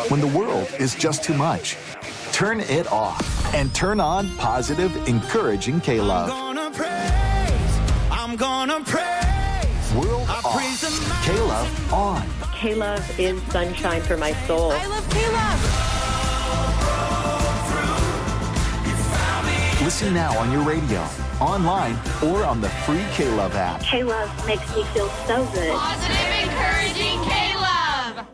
When the world is just too much, turn it off and turn on positive, encouraging K-Love. I'm gonna praise. World off. K-Love on. K-Love is sunshine for my soul. I love K-Love. Listen now on your radio, online, or on the free K-Love app. K-Love makes me feel so good. Positive, encouraging K-Love.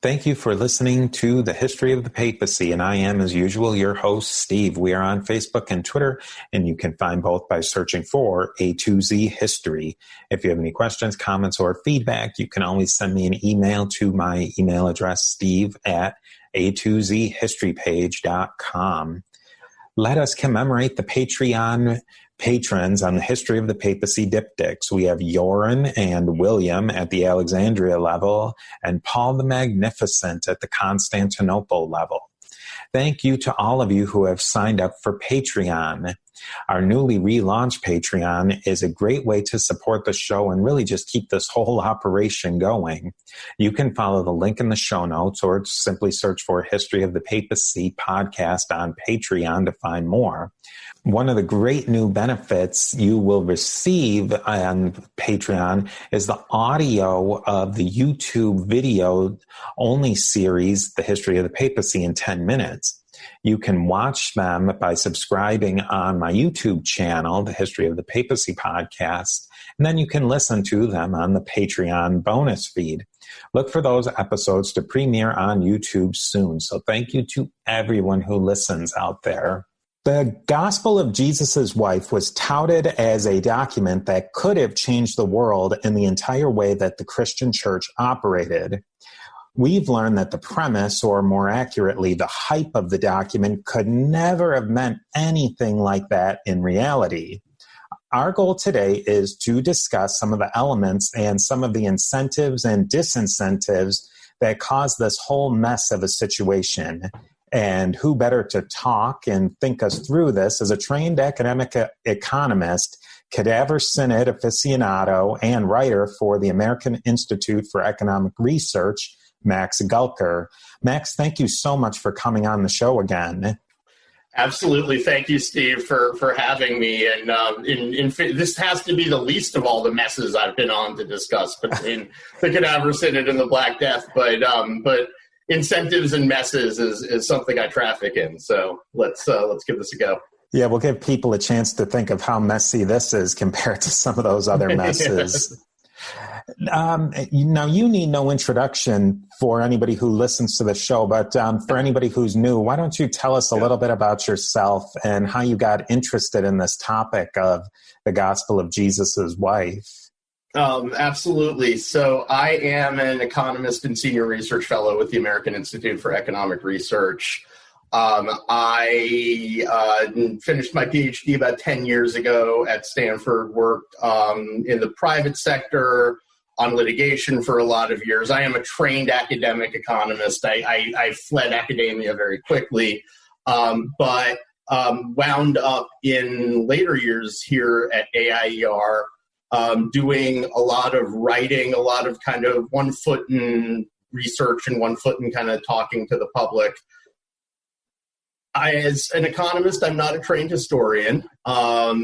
Thank you for listening to The History of the Papacy, and I am, as usual, your host, Steve. We are on Facebook and Twitter, and you can find both by searching for A2Z History. If you have any questions, comments, or feedback, you can always send me an email to my email address, steve@a2zhistorypage.com. Let us commemorate the Patreon patrons on the History of the Papacy diptychs. We have Joran and William at the Alexandria level and Paul the Magnificent at the Constantinople level. Thank you to all of you who have signed up for Patreon. Our newly relaunched Patreon is a great way to support the show and really just keep this whole operation going. You can follow the link in the show notes or simply search for History of the Papacy podcast on Patreon to find more. One of the great new benefits you will receive on Patreon is the audio of the YouTube video only series, The History of the Papacy in 10 minutes. You can watch them by subscribing on my YouTube channel, The History of the Papacy podcast, and then you can listen to them on the Patreon bonus feed. Look for those episodes to premiere on YouTube soon. So thank you to everyone who listens out there. The Gospel of Jesus' Wife was touted as a document that could have changed the world in the entire way that the Christian church operated. We've learned that the premise, or more accurately, the hype of the document could never have meant anything like that in reality. Our goal today is to discuss some of the elements and some of the incentives and disincentives that caused this whole mess of a situation. And who better to talk and think us through this as a trained academic economist, cadaver synod aficionado, and writer for the American Institute for Economic Research, Max Gulker. Max, thank you so much for coming on the show again. Absolutely. Thank you, Steve, for having me. And this has to be the least of all the messes I've been on to discuss between the Cadaver Synod and the Black Death. But incentives and messes is something I traffic in. So let's give this a go. Yeah, we'll give people a chance to think of how messy this is compared to some of those other messes. Now, you need no introduction for anybody who listens to the show, but for anybody who's new, why don't you tell us a little bit about yourself and how you got interested in this topic of the Gospel of Jesus' Wife? Absolutely. So I am an economist and senior research fellow with the American Institute for Economic Research. I finished my PhD about 10 years ago at Stanford, worked in the private sector on litigation for a lot of years. I am a trained academic economist. I fled academia very quickly, but wound up in later years here at AIER doing a lot of writing, a lot of kind of one foot in research and one foot in kind of talking to the public. As an economist, I'm not a trained historian, but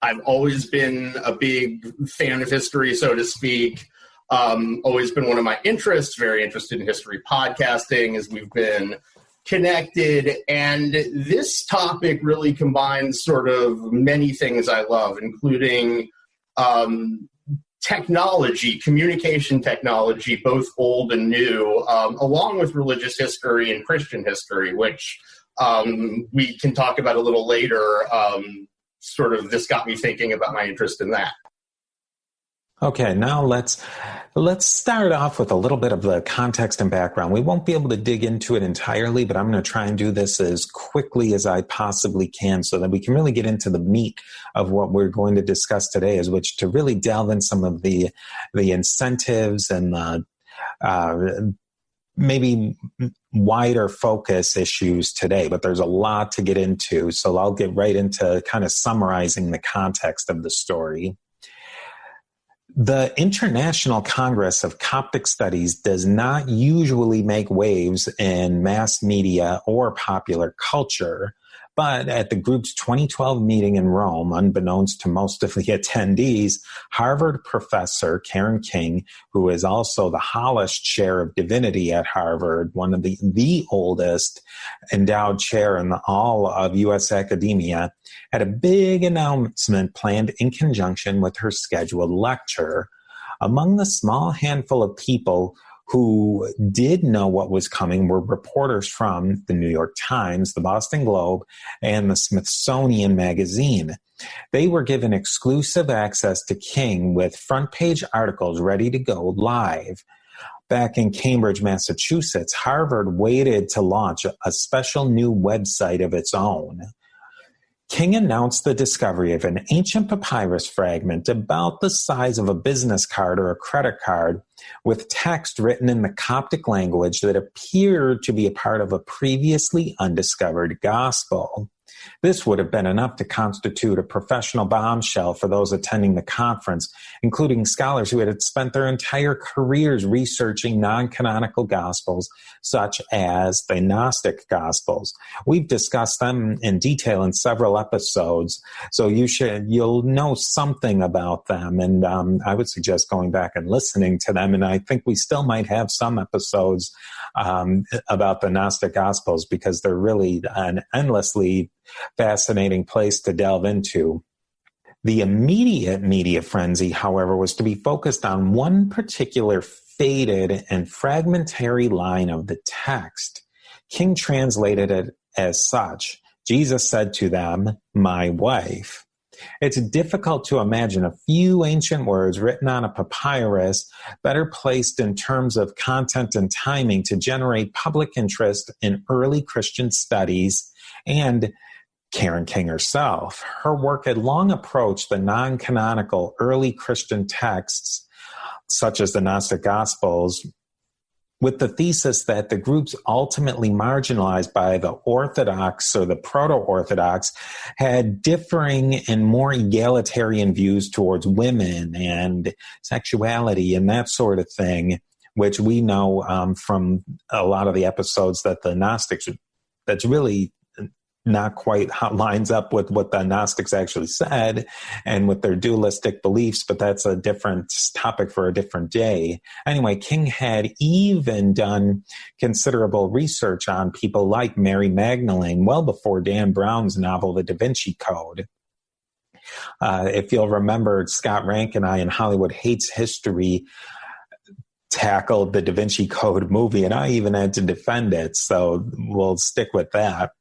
I've always been a big fan of history, so to speak. Always been one of my interests, very interested in history podcasting as we've been connected. And this topic really combines sort of many things I love, including technology, communication technology, both old and new, along with religious history and Christian history, which we can talk about a little later. Sort of this got me thinking about my interest in that. Okay, now let's start off with a little bit of the context and background. We won't be able to dig into it entirely, but I'm going to try and do this as quickly as I possibly can so that we can really get into the meat of what we're going to discuss today, is which to really delve in some of the incentives and maybe wider focus issues today, but there's a lot to get into. So I'll get right into kind of summarizing the context of the story. The International Congress of Coptic Studies does not usually make waves in mass media or popular culture, but at the group's 2012 meeting in Rome, unbeknownst to most of the attendees, Harvard professor Karen King, who is also the Hollis Chair of Divinity at Harvard, one of the oldest endowed chair in all of U.S. academia, had a big announcement planned in conjunction with her scheduled lecture. Among the small handful of people who did know what was coming were reporters from the New York Times, the Boston Globe, and the Smithsonian Magazine. They were given exclusive access to King with front page articles ready to go live. Back in Cambridge, Massachusetts, Harvard waited to launch a special new website of its own. King announced the discovery of an ancient papyrus fragment about the size of a business card or a credit card with text written in the Coptic language that appeared to be a part of a previously undiscovered gospel. This would have been enough to constitute a professional bombshell for those attending the conference, including scholars who had spent their entire careers researching non-canonical gospels, such as the Gnostic Gospels. We've discussed them in detail in several episodes, so you'll know something about them, and I would suggest going back and listening to them, and I think we still might have some episodes about the Gnostic Gospels because they're really an endlessly fascinating place to delve into. The immediate media frenzy, however, was to be focused on one particular faded and fragmentary line of the text. King translated it as such. Jesus said to them, "My wife." It's difficult to imagine a few ancient words written on a papyrus better placed in terms of content and timing to generate public interest in early Christian studies. And Karen King herself, her work had long approached the non-canonical early Christian texts, such as the Gnostic Gospels, with the thesis that the groups ultimately marginalized by the Orthodox or the Proto-Orthodox had differing and more egalitarian views towards women and sexuality and that sort of thing, which we know from a lot of the episodes that the Gnostics, that's really not quite how lines up with what the Gnostics actually said and with their dualistic beliefs, but that's a different topic for a different day. Anyway, King had even done considerable research on people like Mary Magdalene well before Dan Brown's novel, The Da Vinci Code. If you'll remember, Scott Rank and I in Hollywood Hates History tackled the Da Vinci Code movie, and I even had to defend it, so we'll stick with that.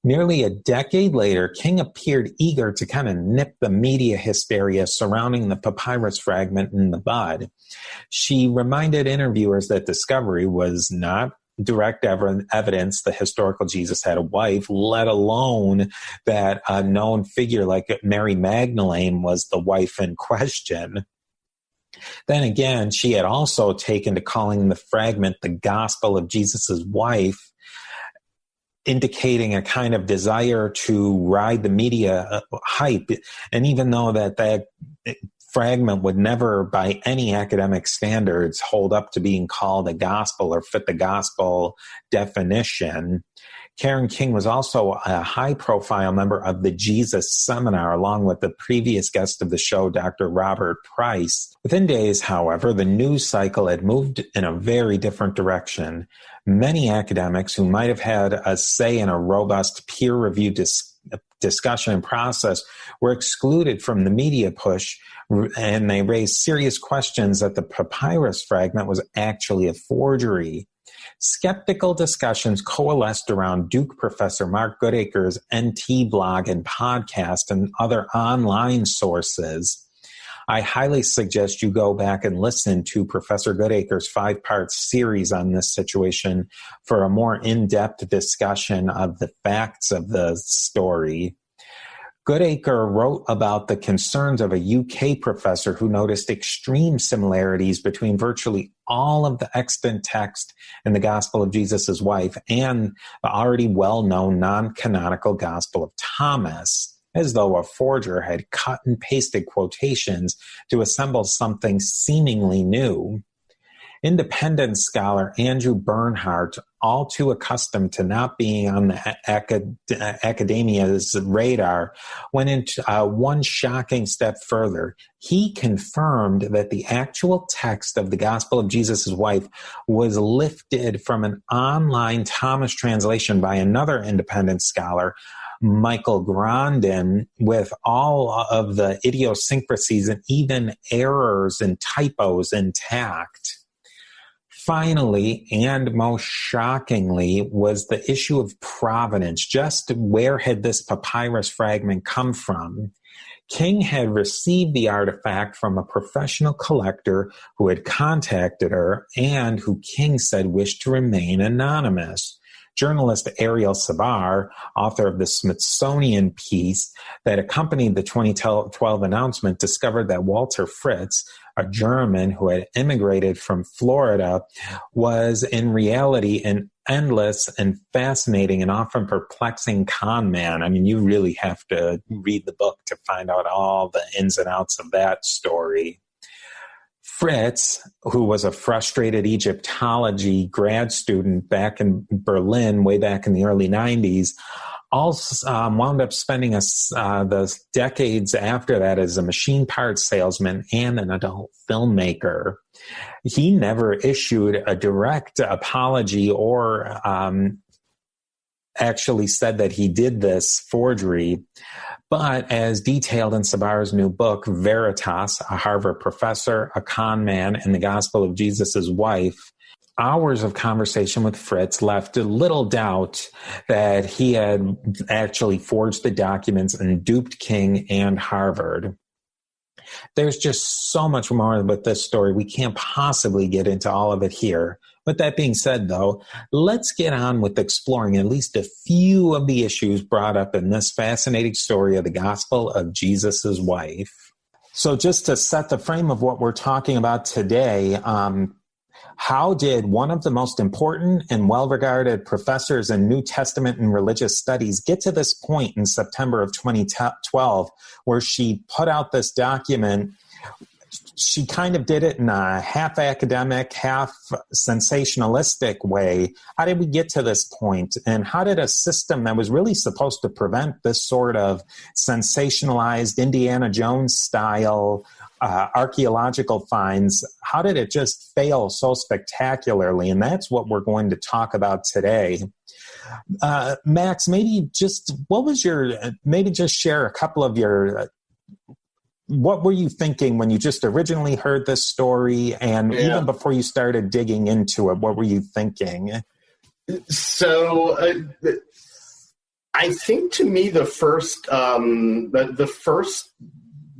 Nearly a decade later, King appeared eager to kind of nip the media hysteria surrounding the papyrus fragment in the bud. She reminded interviewers that discovery was not direct evidence the historical Jesus had a wife, let alone that a known figure like Mary Magdalene was the wife in question. Then again, she had also taken to calling the fragment the Gospel of Jesus' wife, indicating a kind of desire to ride the media hype. And even though that fragment would never, by any academic standards, hold up to being called a gospel or fit the gospel definition, Karen King was also a high-profile member of the Jesus Seminar, along with the previous guest of the show, Dr. Robert Price. Within days, however, the news cycle had moved in a very different direction. Many academics who might have had a say in a robust peer-reviewed discussion and process were excluded from the media push, and they raised serious questions that the papyrus fragment was actually a forgery. Skeptical discussions coalesced around Duke professor Mark Goodacre's NT blog and podcast and other online sources. I highly suggest you go back and listen to Professor Goodacre's 5-part series on this situation for a more in-depth discussion of the facts of the story. Goodacre wrote about the concerns of a UK professor who noticed extreme similarities between virtually all of the extant text in the Gospel of Jesus' Wife and the already well-known non-canonical Gospel of Thomas, as though a forger had cut and pasted quotations to assemble something seemingly new. Independent scholar Andrew Bernhardt, all too accustomed to not being on the academia's radar, went into one shocking step further. He confirmed that the actual text of the Gospel of Jesus' Wife was lifted from an online Thomas translation by another independent scholar, Michael Grandin, with all of the idiosyncrasies and even errors and typos intact. Finally, and most shockingly, was the issue of provenance. Just where had this papyrus fragment come from? King had received the artifact from a professional collector who had contacted her and who King said wished to remain anonymous. Journalist Ariel Sabar, author of the Smithsonian piece that accompanied the 2012 announcement, discovered that Walter Fritz, a German who had immigrated from Florida, was in reality an endless and fascinating and often perplexing con man. I mean, you really have to read the book to find out all the ins and outs of that story. Fritz, who was a frustrated Egyptology grad student back in Berlin way back in the early 90s, also wound up spending the decades after that as a machine parts salesman and an adult filmmaker. He never issued a direct apology or actually said that he did this forgery. But as detailed in Sabar's new book, Virtutes, a Harvard professor, a con man, and the Gospel of Jesus' Wife, hours of conversation with Fritz left little doubt that he had actually forged the documents and duped King and Harvard. There's just so much more with this story. We can't possibly get into all of it here. With that being said, though, let's get on with exploring at least a few of the issues brought up in this fascinating story of the Gospel of Jesus' Wife. So just to set the frame of what we're talking about today, how did one of the most important and well-regarded professors in New Testament and religious studies get to this point in September of 2012, where she put out this document? She kind of did it in a half academic, half sensationalistic way. How did we get to this point? And how did a system that was really supposed to prevent this sort of sensationalized Indiana Jones style archaeological finds, how did it just fail so spectacularly? And that's what we're going to talk about today. Max, maybe just share a couple of your, what were you thinking when you just originally heard this story, and even before you started digging into it, what were you thinking? So I think to me the first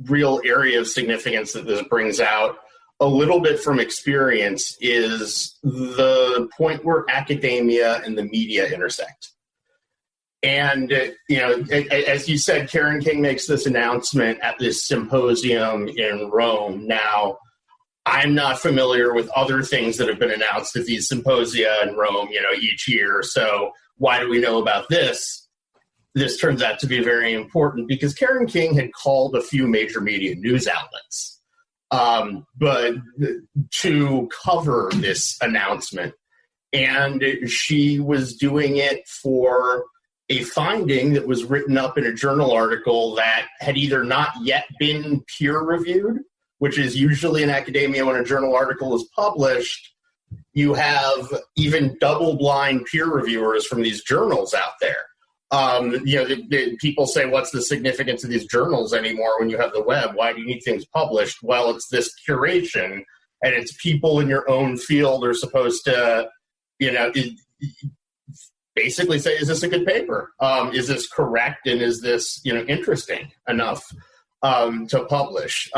real area of significance that this brings out a little bit from experience is the point where academia and the media intersect. And, as you said, Karen King makes this announcement at this symposium in Rome. Now, I'm not familiar with other things that have been announced at these symposia in Rome, each year. So why do we know about this? This turns out to be very important because Karen King had called a few major media news outlets, but to cover this announcement. And she was doing it for a finding that was written up in a journal article that had either not yet been peer-reviewed, which is usually in academia when a journal article is published, you have even double-blind peer reviewers from these journals out there. People say, what's the significance of these journals anymore when you have the web? Why do you need things published? Well, it's this curation, and it's people in your own field are supposed to, basically say, is this a good paper? Is this correct? And is this, interesting enough to publish?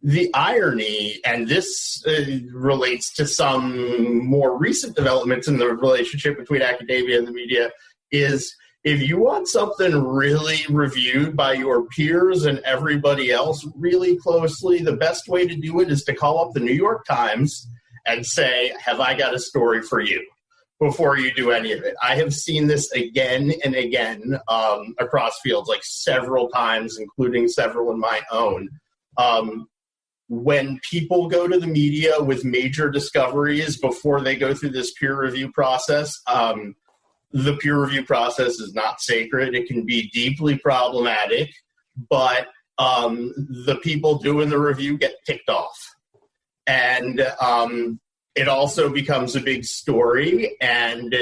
The irony, and this relates to some more recent developments in the relationship between academia and the media, is if you want something really reviewed by your peers and everybody else really closely, the best way to do it is to call up the New York Times and say, have I got a story for you, before you do any of it. I have seen this again and again across fields, like several times, including several in my own. When people go to the media with major discoveries before they go through this peer review process, the peer review process is not sacred. It can be deeply problematic, but the people doing the review get ticked off. And it also becomes a big story. And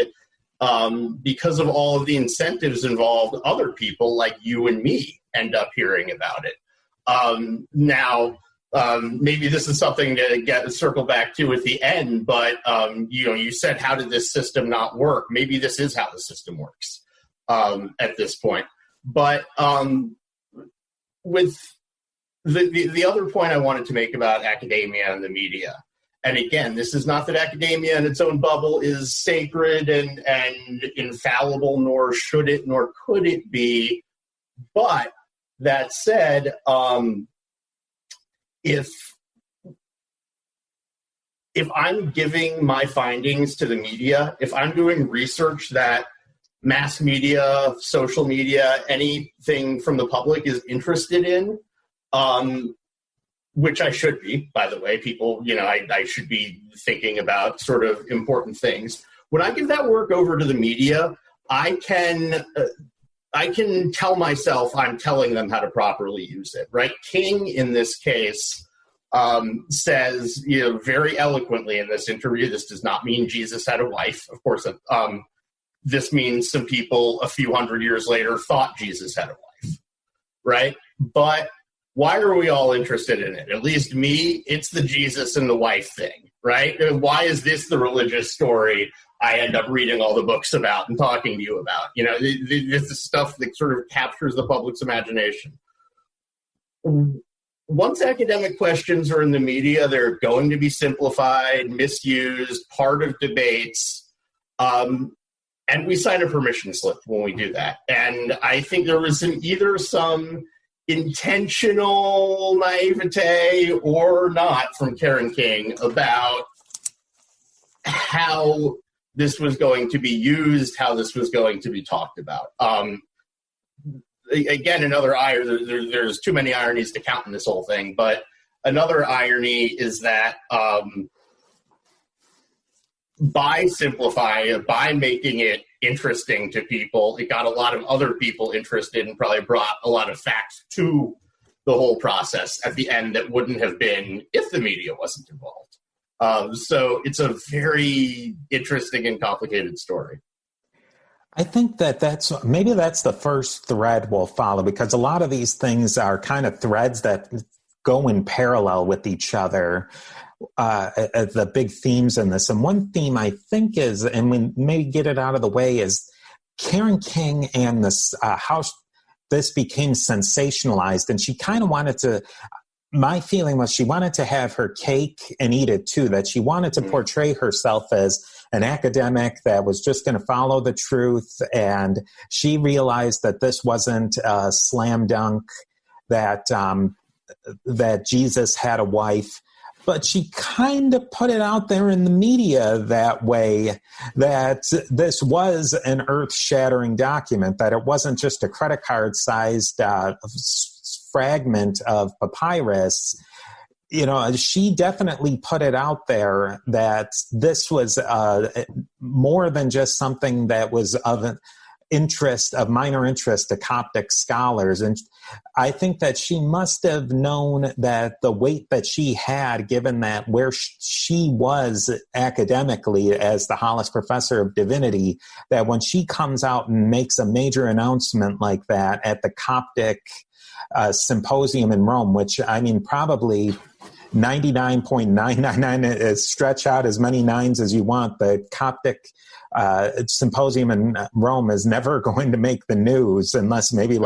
because of all of the incentives involved, other people like you and me end up hearing about it. Now, maybe this is something to circle back to at the end, but you said, how did this system not work? Maybe this is how the system works at this point. But with the other point I wanted to make about academia and the media, and again, this is not that academia in its own bubble is sacred and infallible, nor should it, nor could it be. But that said, if I'm giving my findings to the media, if I'm doing research that mass media, social media, anything from the public is interested in, which I should be, by the way, people, I should be thinking about sort of important things. When I give that work over to the media, I can tell myself I'm telling them how to properly use it, right? King, in this case, says, very eloquently in this interview, this does not mean Jesus had a wife. Of course, this means some people a few hundred years later thought Jesus had a wife, right? But why are we all interested in it? At least me, it's the Jesus and the wife thing, right? Why is this the religious story I end up reading all the books about and talking to you about? This is stuff that sort of captures the public's imagination. Once academic questions are in the media, they're going to be simplified, misused, part of debates, and we sign a permission slip when we do that. And I think there was either some intentional naivete or not from Karen King about how this was going to be used, how this was going to be talked about. Again, another there's too many ironies to count in this whole thing, but another irony is that by simplifying, by making it interesting to people, it got a lot of other people interested and probably brought a lot of facts to the whole process at the end that wouldn't have been if the media wasn't involved. So it's a very interesting and complicated story. I think that's the first thread we'll follow, because a lot of these things are kind of threads that go in parallel with each other. The big themes in this. And one theme I think is, and we may get it out of the way, is Karen King and this how this became sensationalized. And she kind of wanted to, my feeling was she wanted to have her cake and eat it too, that she wanted to portray herself as an academic that was just going to follow the truth. And she realized that this wasn't a slam dunk, that Jesus had a wife. But she kind of put it out there in the media that way, that this was an earth-shattering document, that it wasn't just a credit card-sized fragment of papyrus. She definitely put it out there that this was more than just something that was of minor interest to Coptic scholars. And I think that she must have known that the weight that she had, given that where she was academically as the Hollis Professor of Divinity, that when she comes out and makes a major announcement like that at the Coptic symposium in Rome, which probably 99.999 stretch out as many nines as you want, the Coptic symposium in Rome is never going to make the news unless maybe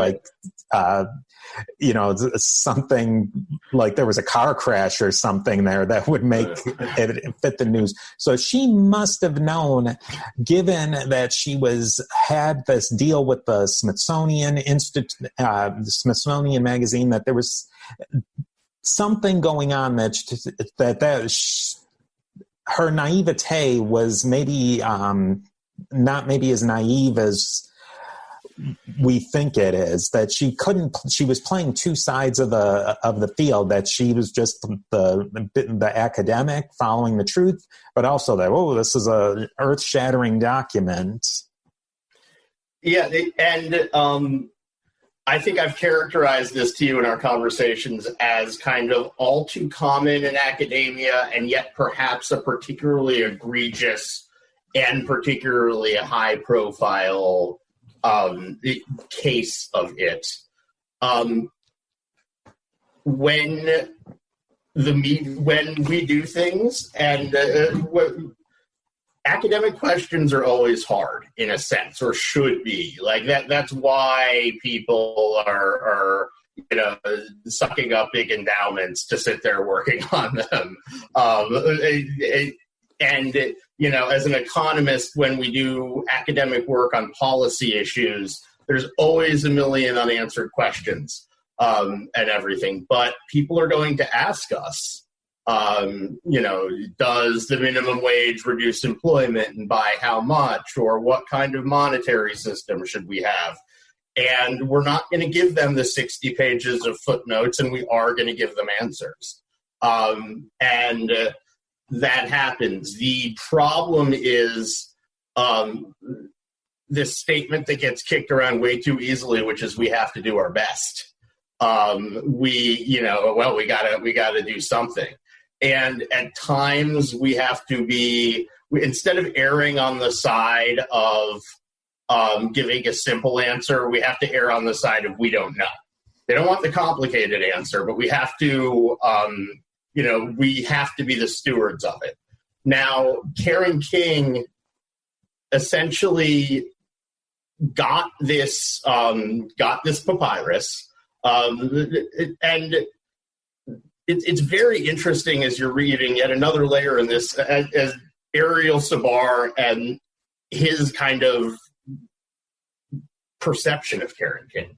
something like there was a car crash or something there that would make it fit the news. So she must have known, given that she had this deal with the Smithsonian the Smithsonian magazine, that there was something going on her naivete was maybe not maybe as naive as we think it is, that she was playing two sides of the field, that she was just the academic following the truth, but also that, this is a earth-shattering document. Yeah, and I think I've characterized this to you in our conversations as kind of all too common in academia, and yet perhaps a particularly egregious and particularly a high-profile case of it. When we do things, and academic questions are always hard in a sense, or should be. Like that's why people are sucking up big endowments to sit there working on them. And as an economist, when we do academic work on policy issues, there's always a million unanswered questions and everything. But people are going to ask us, does the minimum wage reduce employment, and by how much, or what kind of monetary system should we have? And we're not going to give them the 60 pages of footnotes, and we are going to give them answers. That happens. The problem is this statement that gets kicked around way too easily, which is we have to do our best. We gotta do something. And at times we have to instead of erring on the side of giving a simple answer, we have to err on the side of we don't know. They don't want the complicated answer, but we have to, we have to be the stewards of it. Now, Karen King essentially got this papyrus, and it's very interesting as you're reading yet another layer in this, as Ariel Sabar and his kind of perception of Karen King.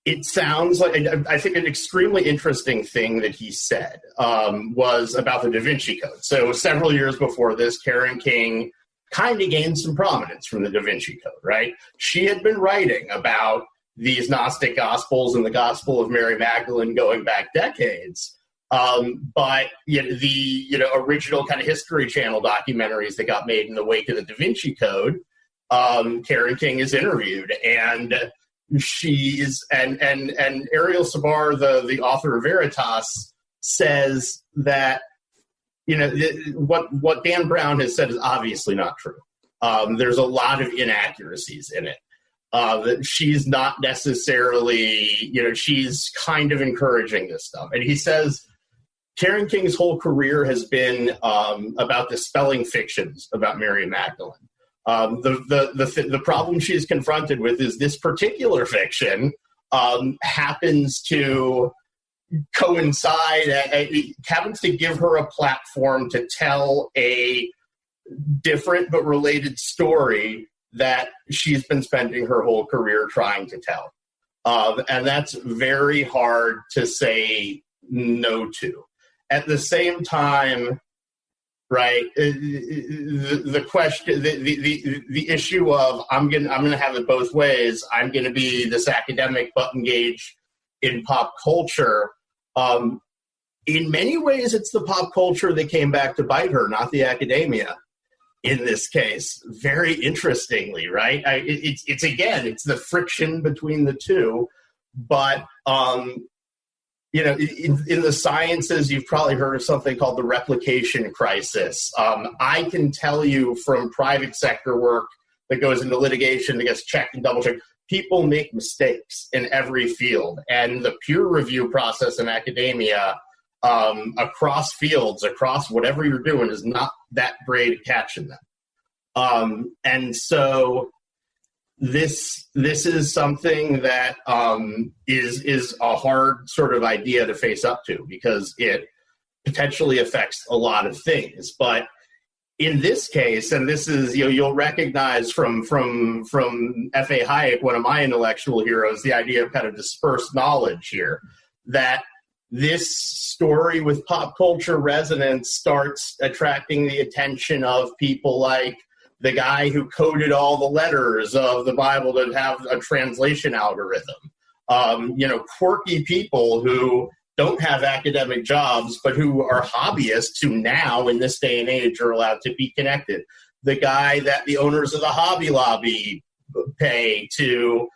It sounds like, I think an extremely interesting thing that he said was about the Da Vinci Code. So several years before this, Karen King kind of gained some prominence from the Da Vinci Code, right? She had been writing about these Gnostic Gospels and the Gospel of Mary Magdalene going back decades. But the original kind of History Channel documentaries that got made in the wake of the Da Vinci Code, Karen King is interviewed, and and Ariel Sabar, the author of Virtutes, says that what Dan Brown has said is obviously not true. There's a lot of inaccuracies in it. That she's not necessarily, she's kind of encouraging this stuff. And he says Karen King's whole career has been about dispelling fictions about Mary Magdalene. The problem she's confronted with is this particular fiction happens to coincide, happens to give her a platform to tell a different but related story that she's been spending her whole career trying to tell. And that's very hard to say no to. At the same time, right, the question, the issue of I'm gonna have it both ways. I'm gonna be this academic but engage in pop culture. In many ways, it's the pop culture that came back to bite her, not the academia. In this case, very interestingly, right? It's the friction between the two. But in the sciences, you've probably heard of something called the replication crisis. I can tell you from private sector work that goes into litigation that gets checked and double checked, people make mistakes in every field, and the peer review process in academia, across fields, across whatever you're doing, is not that great at catching them. And so this is something that is a hard sort of idea to face up to, because it potentially affects a lot of things. But in this case, and this is, you'll recognize from F.A. Hayek, one of my intellectual heroes, the idea of kind of dispersed knowledge here, that this story with pop culture resonance starts attracting the attention of people like the guy who coded all the letters of the Bible to have a translation algorithm. Quirky people who don't have academic jobs, but who are hobbyists who now, in this day and age, are allowed to be connected. The guy that the owners of the Hobby Lobby pay to,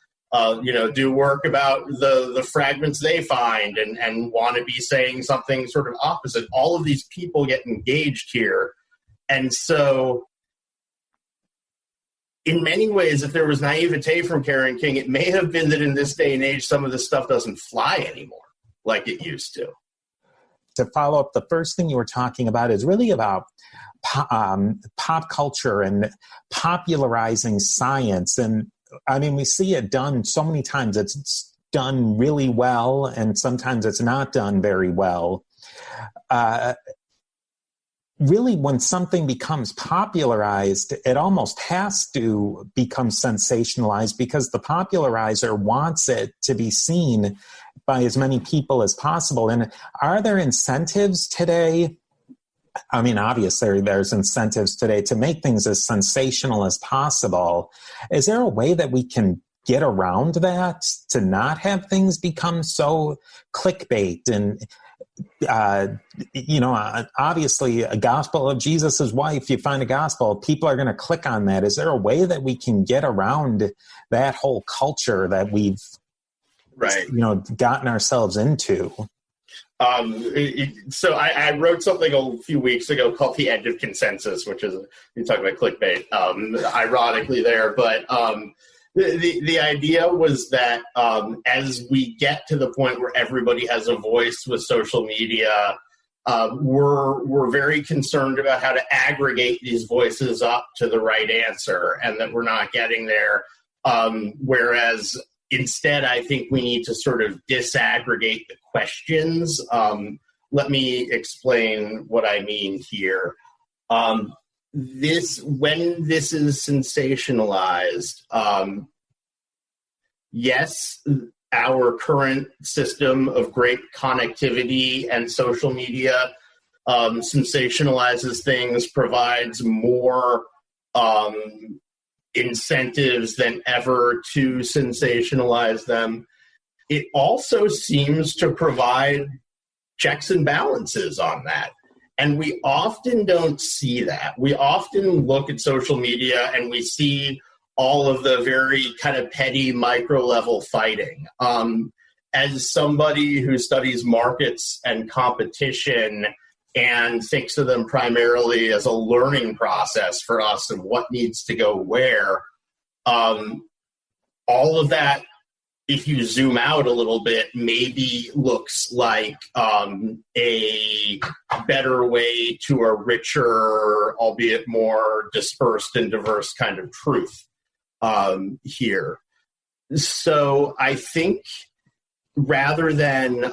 do work about the fragments they find and want to be saying something sort of opposite. All of these people get engaged here. And so, in many ways, if there was naivete from Karen King, it may have been that in this day and age, some of this stuff doesn't fly anymore like it used to. To follow up, the first thing you were talking about is really about pop culture and popularizing science. And I mean, we see it done so many times. It's done really well, and sometimes it's not done very well. Really, when something becomes popularized, it almost has to become sensationalized, because the popularizer wants it to be seen by as many people as possible. And are there incentives today? I mean, obviously there's incentives today to make things as sensational as possible. Is there a way that we can get around that, to not have things become so clickbait and obviously a gospel of Jesus's wife, you find a gospel, people are going to click on that. Is there a way that we can get around that whole culture that we've, gotten ourselves into? So I wrote something a few weeks ago called The Edge of Consensus, which is, you talk about clickbait, ironically there, but the idea was that as we get to the point where everybody has a voice with social media, we're very concerned about how to aggregate these voices up to the right answer, and that we're not getting there. Whereas instead, I think we need to sort of disaggregate the questions. Let me explain what I mean here. When this is sensationalized, yes, our current system of great connectivity and social media sensationalizes things, provides more incentives than ever to sensationalize them. It also seems to provide checks and balances on that. And we often don't see that. We often look at social media and we see all of the very kind of petty micro-level fighting. As somebody who studies markets and competition and thinks of them primarily as a learning process for us and what needs to go where, all of that, if you zoom out a little bit, maybe looks like a better way to a richer, albeit more dispersed and diverse kind of truth here. So I think rather than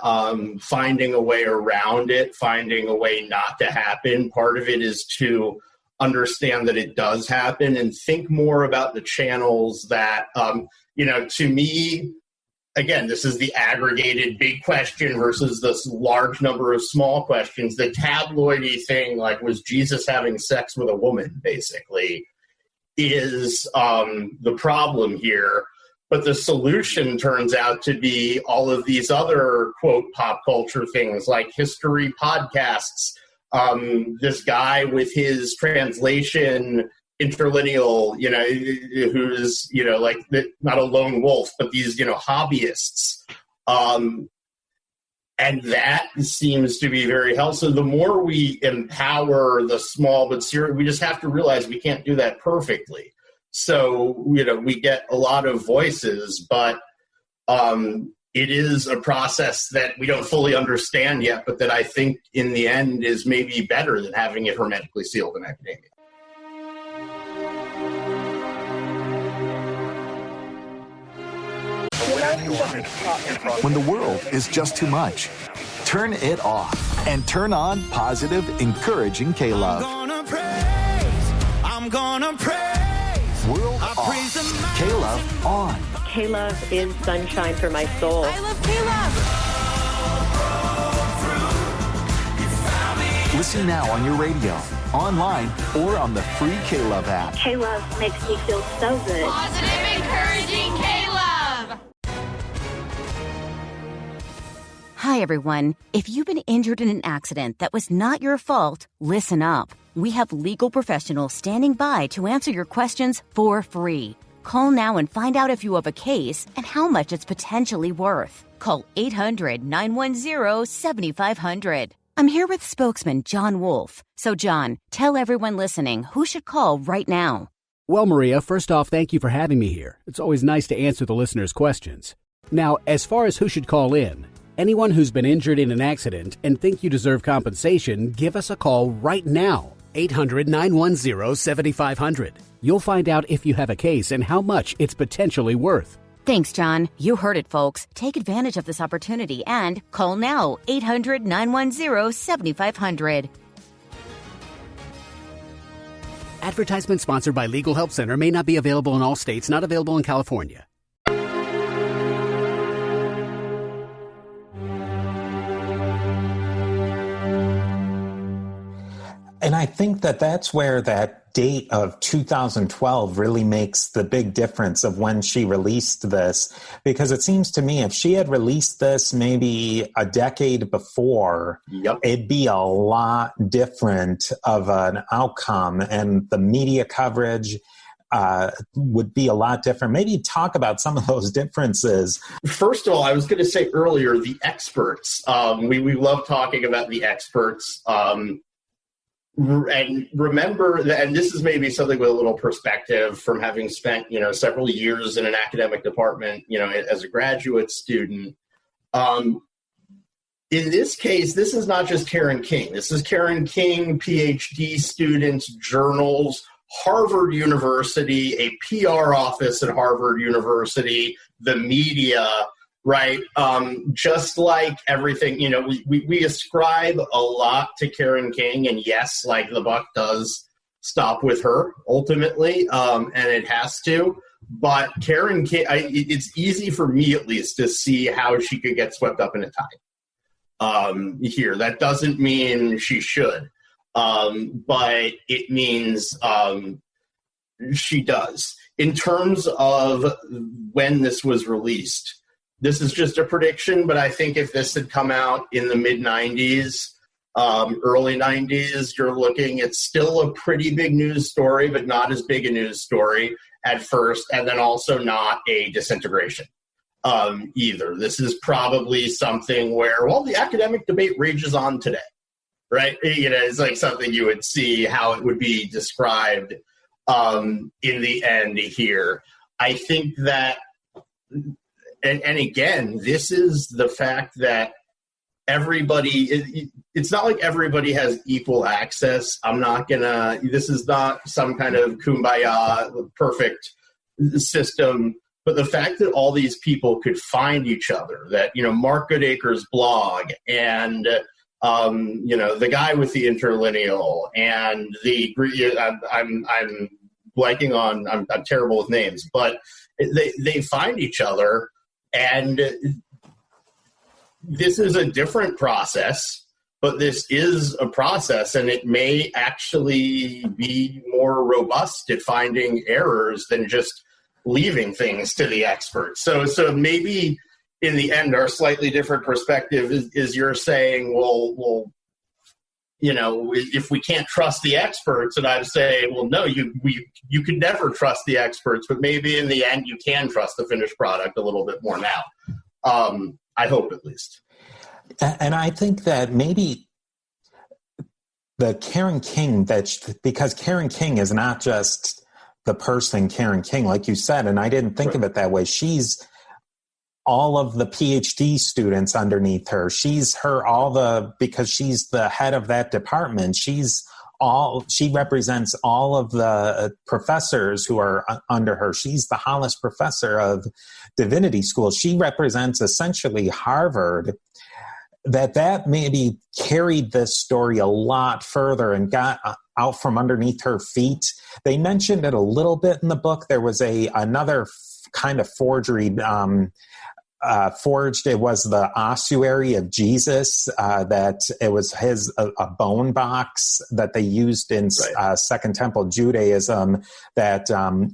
finding a way around it, finding a way not to happen, part of it is to understand that it does happen and think more about the channels that, to me, again, this is the aggregated big question versus this large number of small questions. The tabloidy thing, like, was Jesus having sex with a woman, basically, is the problem here. But the solution turns out to be all of these other, quote, pop culture things like history podcasts. This guy with his translation interlineal, who's, like, not a lone wolf, but these, hobbyists. And that seems to be very helpful. So the more we empower the small but serious, we just have to realize we can't do that perfectly. So, we get a lot of voices, but it is a process that we don't fully understand yet, but that I think in the end is maybe better than having it hermetically sealed in academia. When the world is just too much, turn it off and turn on positive, encouraging K-Love. I'm gonna praise. World I off. praise the K-Love on. K-Love is sunshine for my soul. I love K-Love. Listen now on your radio, online, or on the free K-Love app. K-Love makes me feel so good. Positive, encouraging K-Love. Hi, everyone. If you've been injured in an accident that was not your fault, listen up. We have legal professionals standing by to answer your questions for free. Call now and find out if you have a case and how much it's potentially worth. Call 800-910-7500. I'm here with spokesman John Wolf. So, John, tell everyone listening who should call right now. Well, Maria, first off, thank you for having me here. It's always nice to answer the listeners' questions. Now, as far as who should call in, anyone who's been injured in an accident and think you deserve compensation, give us a call right now. 800-910-7500. You'll find out if you have a case and how much it's potentially worth. Thanks, John. You heard it, folks. Take advantage of this opportunity and call now. 800-910-7500. Advertisement sponsored by Legal Help Center may not be available in all states, not available in California. And I think that that's where that date of 2012 really makes the big difference of when she released this, because it seems to me if she had released this maybe a decade before, it'd be a lot different of an outcome, and the media coverage would be a lot different. Maybe talk about some of those differences. First of all, I was going to say earlier, the experts. We love talking about the experts. And remember that, and this is maybe something with a little perspective from having spent, several years in an academic department, as a graduate student. In this case, this is not just Karen King. This is Karen King, PhD students, journals, Harvard University, a PR office at Harvard University, the media, right? Just like everything, we ascribe a lot to Karen King, and yes, like the buck does stop with her ultimately, and it has to. But Karen King, it's easy for me at least to see how she could get swept up in a tie here. That doesn't mean she should, but it means she does. In terms of when this was released, this is just a prediction, but I think if this had come out in the mid-'90s, early 90s, you're looking at still a pretty big news story, but not as big a news story at first, and then also not a disintegration either. This is probably something where, the academic debate rages on today, right? It's like something you would see how it would be described in the end here. I think that... And again, this is the fact that it's not like everybody has equal access. This is not some kind of kumbaya, perfect system, but the fact that all these people could find each other, that, Mark Goodacre's blog and, the guy with the interlineal and I'm blanking on, I'm terrible with names, but they find each other. And this is a different process, but this is a process, and it may actually be more robust at finding errors than just leaving things to the experts. So maybe in the end, our slightly different perspective is you're saying, well, if we can't trust the experts, and I'd say, well, no, you could never trust the experts, but maybe in the end you can trust the finished product a little bit more now. I hope at least. And I think that maybe the Karen King, because Karen King is not just the person Karen King, like you said, and I didn't think of it that way. She's all of the PhD students underneath her. Because she's the head of that department. She's she represents all of the professors who are under her. She's the Hollis professor of divinity school. She represents essentially Harvard. That maybe carried this story a lot further and got out from underneath her feet. They mentioned it a little bit in the book. There was another kind of forgery forged. It was the ossuary of Jesus, that it was a bone box that they used in Second Temple Judaism, that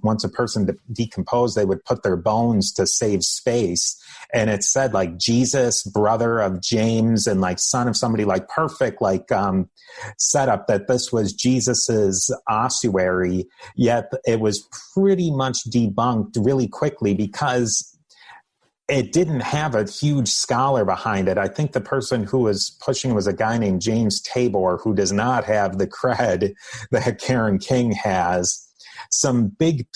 once a person decomposed, they would put their bones to save space. And it said like Jesus, brother of James, and like son of somebody, like perfect, like setup that this was Jesus's ossuary. Yet it was pretty much debunked really quickly because it didn't have a huge scholar behind it. I think the person who was pushing was a guy named James Tabor, who does not have the cred that Karen King has. Some big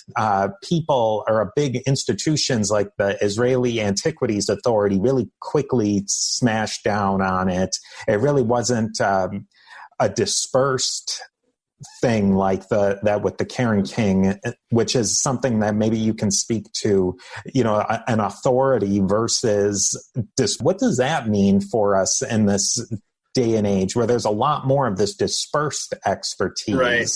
people or big institutions like the Israeli Antiquities Authority really quickly smashed down on it. It really wasn't a dispersed thing like that with the Karen King, which is something that maybe you can speak to, an authority versus what does that mean for us in this day and age where there's a lot more of this dispersed expertise? Right.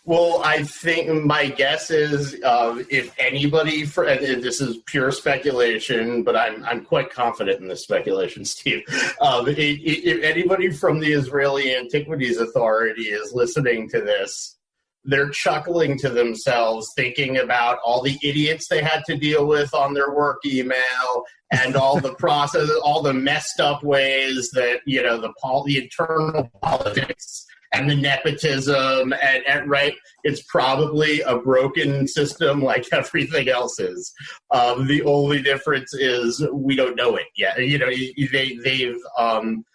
Well, I think my guess is if anybody, and this is pure speculation, but I'm quite confident in this speculation, Steve. If anybody from the Israeli Antiquities Authority is listening to this, they're chuckling to themselves, thinking about all the idiots they had to deal with on their work email and all the process, all the messed up ways that, the internal politics and the nepotism, and right, it's probably a broken system like everything else is. The only difference is we don't know it yet. They've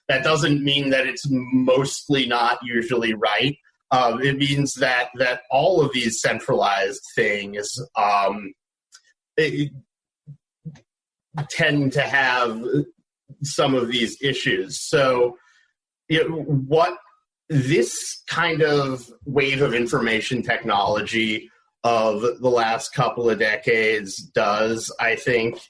that doesn't mean that it's mostly not usually right. It means that all of these centralized things tend to have some of these issues. So, what this kind of wave of information technology of the last couple of decades does, I think,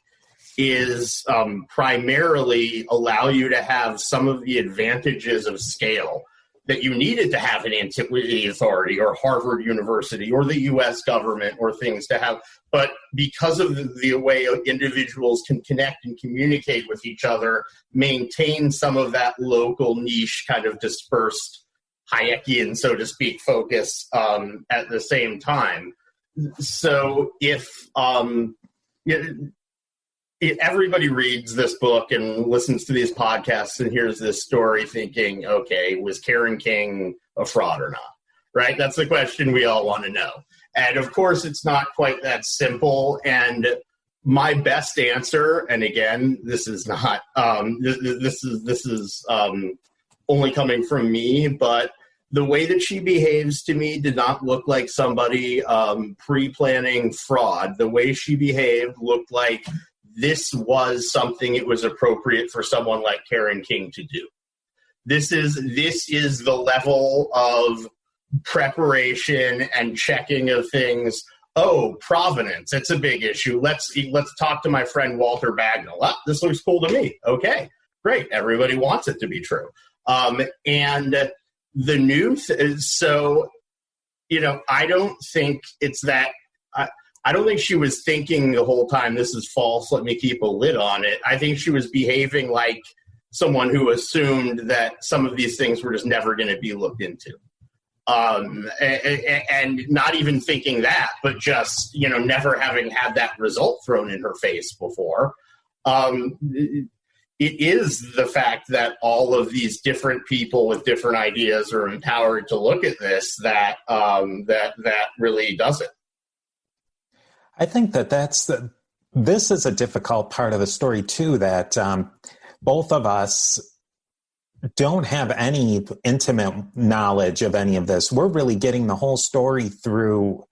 is primarily allow you to have some of the advantages of scale that you needed to have an antiquity authority or Harvard University or the U.S. government or things to have. But because of the way individuals can connect and communicate with each other, maintain some of that local niche kind of dispersed Hayekian, so to speak, focus at the same time. So if everybody reads this book and listens to these podcasts and hears this story thinking, okay, was Karen King a fraud or not? Right? That's the question we all want to know. And of course, it's not quite that simple. And my best answer, and again, this is not, this is only coming from me, but the way that she behaves to me did not look like somebody pre-planning fraud. The way she behaved looked like this was something it was appropriate for someone like Karen King to do. This is the level of preparation and checking of things. Oh, provenance, it's a big issue. Let's talk to my friend Walter Bagnall. Oh, this looks cool to me. Okay, great. Everybody wants it to be true. And the new so, I don't think it's that. I don't think she was thinking the whole time, this is false, let me keep a lid on it. I think she was behaving like someone who assumed that some of these things were just never going to be looked into. And not even thinking that, but just, never having had that result thrown in her face before. It is the fact that all of these different people with different ideas are empowered to look at this that really does it. I think this is a difficult part of the story too, that both of us don't have any intimate knowledge of any of this. We're really getting the whole story through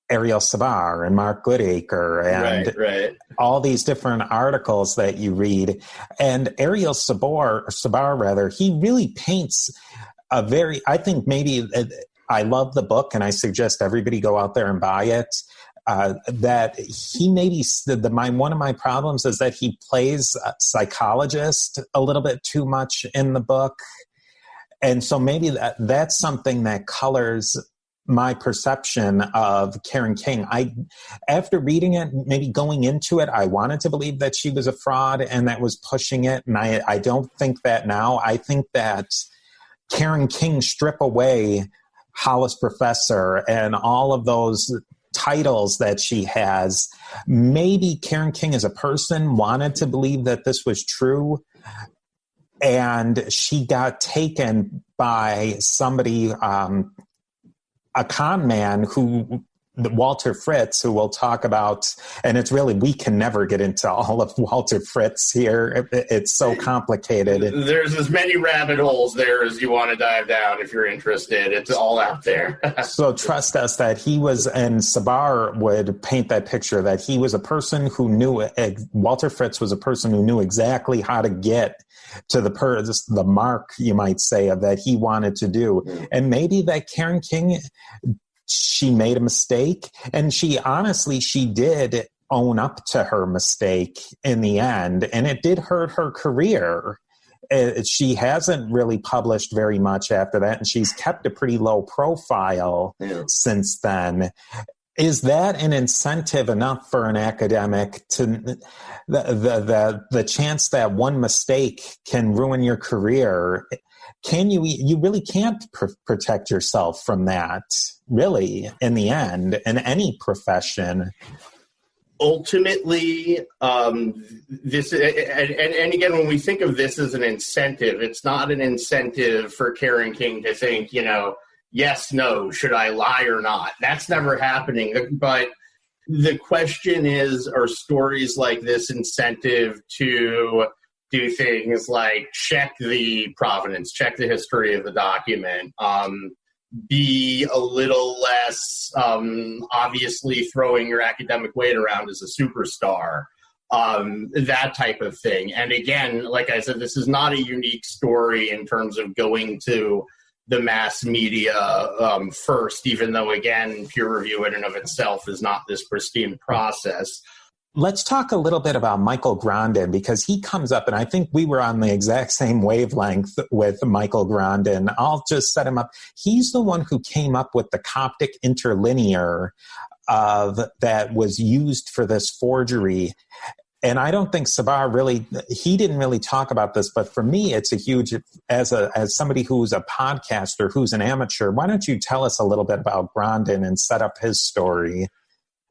Ariel Sabar and Mark Goodacre and right. all these different articles that you read. And Ariel Sabar, he really paints I think maybe I love the book, and I suggest everybody go out there and buy it. That he maybe one of my problems is that he plays a psychologist a little bit too much in the book, and so maybe that's something that colors my perception of Karen King. After reading it, maybe going into it, I wanted to believe that she was a fraud and that was pushing it, and I don't think that now. I think that Karen King strip away Hollis Professor and all of those titles that she has. Maybe Karen King as a person wanted to believe that this was true, and she got taken by somebody, a con man Walter Fritz, who we'll talk about, and it's really, we can never get into all of Walter Fritz here. It's so complicated. There's as many rabbit holes there as you want to dive down if you're interested. It's all out there. So trust us that he was, and Sabar would paint that picture, that he was a person who knew, Walter Fritz was a person who knew exactly how to get to the mark, you might say, of that he wanted to do. And maybe that Karen King, she made a mistake, and she did own up to her mistake in the end, and it did hurt her career. She hasn't really published very much after that, and she's kept a pretty low profile since then. Is that an incentive enough for an academic to the chance that one mistake can ruin your career? You really can't protect yourself from that, really, in the end, in any profession. Ultimately, this, and again, when we think of this as an incentive, it's not an incentive for Karen King to think, yes, no, should I lie or not? That's never happening. But the question is, are stories like this incentive to do things like check the provenance, check the history of the document, be a little less obviously throwing your academic weight around as a superstar, that type of thing. And again, like I said, this is not a unique story in terms of going to the mass media first, even though, again, peer review in and of itself is not this pristine process. Let's talk a little bit about Michael Grandin, because he comes up, and I think we were on the exact same wavelength with Michael Grandin. I'll just set him up. He's the one who came up with the Coptic interlinear that was used for this forgery. And I don't think Sabar he didn't really talk about this, but for me, it's a huge, as somebody who's a podcaster, who's an amateur, why don't you tell us a little bit about Grandin and set up his story?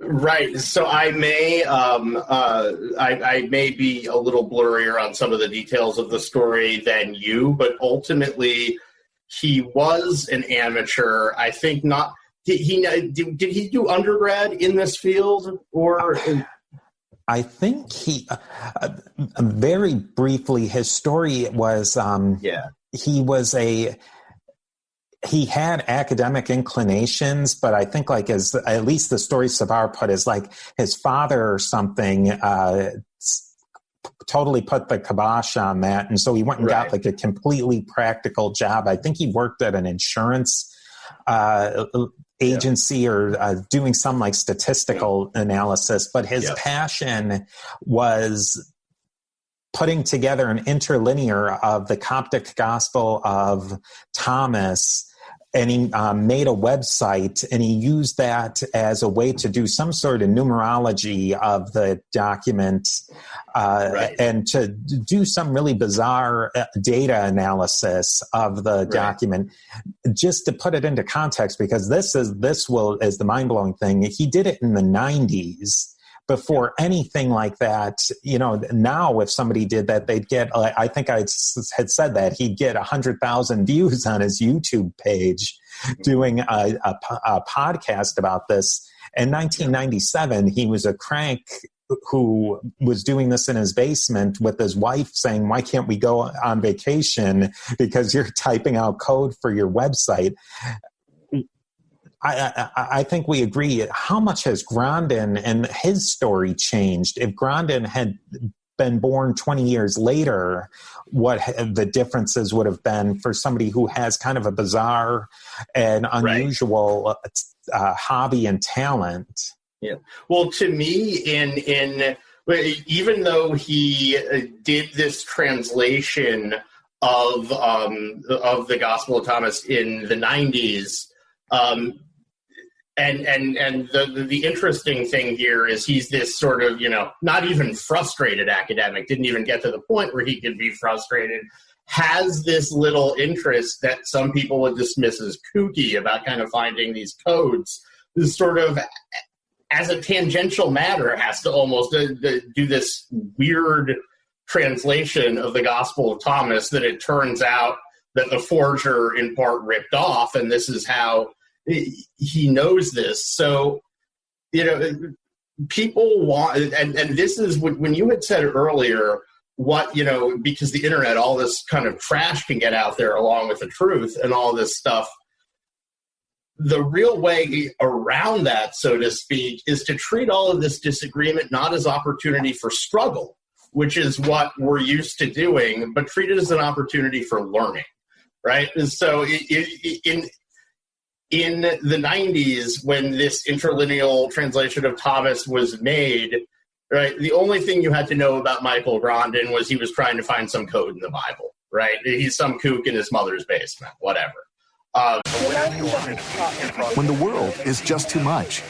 Right. So I may I may be a little blurrier on some of the details of the story than you, but ultimately he was an amateur. I think not. Did he do undergrad in this field, or? I think he very briefly. His story was he had academic inclinations, but I think at least the story Sabar put is like his father or something totally put the kibosh on that. And so he went and got like a completely practical job. I think he worked at an insurance agency or doing some like statistical analysis, but his passion was putting together an interlinear of the Coptic Gospel of Thomas. And he made a website, and he used that as a way to do some sort of numerology of the document and to do some really bizarre data analysis of the document. Just to put it into context, because this is the mind-blowing thing. He did it in the 90s. Before anything like that, now if somebody did that, they'd get, I think I had said that, he'd get 100,000 views on his YouTube page doing a podcast about this. In 1997, he was a crank who was doing this in his basement with his wife saying, why can't we go on vacation because you're typing out code for your website? I think we agree. How much has Grandin and his story changed? If Grandin had been born 20 years later, what the differences would have been for somebody who has kind of a bizarre and unusual hobby and talent. Yeah. Well, to me, even though he did this translation of the Gospel of Thomas in the 90s, and the interesting thing here is he's this sort of, not even frustrated academic, didn't even get to the point where he could be frustrated, has this little interest that some people would dismiss as kooky about kind of finding these codes. This sort of, as a tangential matter, has to almost do this weird translation of the Gospel of Thomas that it turns out that the forger in part ripped off, and this is how he knows this. So, people want, and this is when you had said earlier, because the internet, all this kind of trash can get out there along with the truth and all this stuff. The real way around that, so to speak, is to treat all of this disagreement not as opportunity for struggle, which is what we're used to doing, but treat it as an opportunity for learning, right? And so in the 90s, when this interlineal translation of Thomas was made, right, the only thing you had to know about Michael Grondin was he was trying to find some code in the Bible, right? He's some kook in his mother's basement, whatever. When the world is just too much,